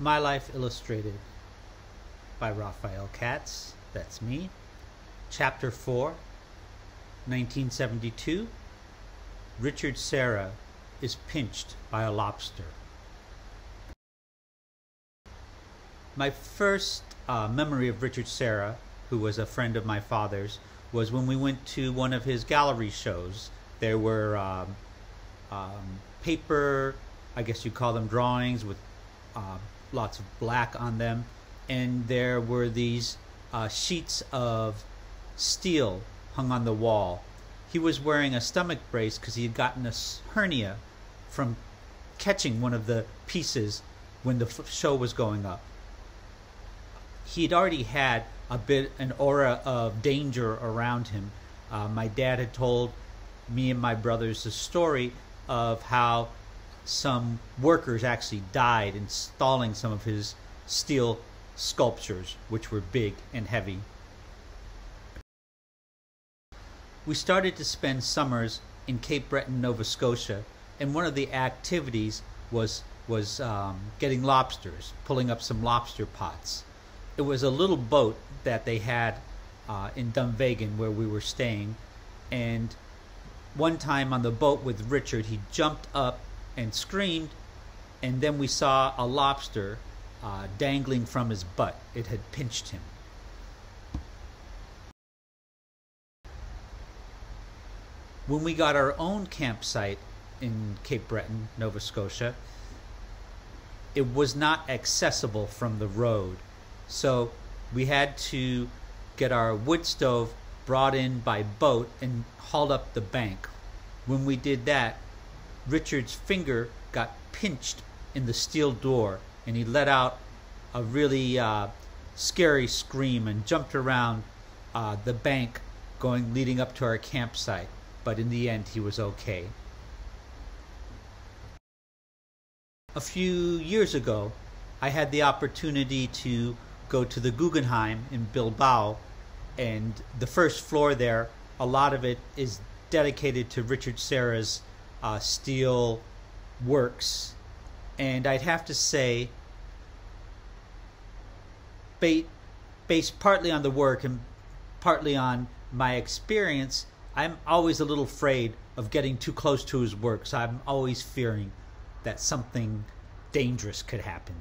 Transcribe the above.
My Life Illustrated by Raphael Katz, that's me. Chapter 4, 1972. Richard Serra is pinched by a lobster. My first memory of Richard Serra, who was a friend of my father's, was when we went to one of his gallery shows. There were paper, I guess you'd call them drawings, with lots of black on them, and there were these sheets of steel hung on the wall. He was wearing a stomach brace because he had gotten a hernia from catching one of the pieces when the show was going up. He'd already had an aura of danger around him. My dad had told me and my brothers a story of how some workers actually died installing some of his steel sculptures, which were big and heavy. We started to spend summers in Cape Breton, Nova Scotia, and one of the activities was getting lobsters, pulling up some lobster pots. It was a little boat that they had in Dunvegan where we were staying, and one time on the boat with Richard, he jumped up and screamed, and then we saw a lobster dangling from his butt. It had pinched him. When we got our own campsite in Cape Breton, Nova Scotia, it was not accessible from the road, so we had to get our wood stove brought in by boat and hauled up the bank. When we did that, Richard's finger got pinched in the steel door, and he let out a really scary scream and jumped around the bank leading up to our campsite, but in the end he was okay. A few years ago, I had the opportunity to go to the Guggenheim in Bilbao, and the first floor there, a lot of it is dedicated to Richard Serra's steel works, and I'd have to say, based partly on the work and partly on my experience, I'm always a little afraid of getting too close to his works. I'm always fearing that something dangerous could happen.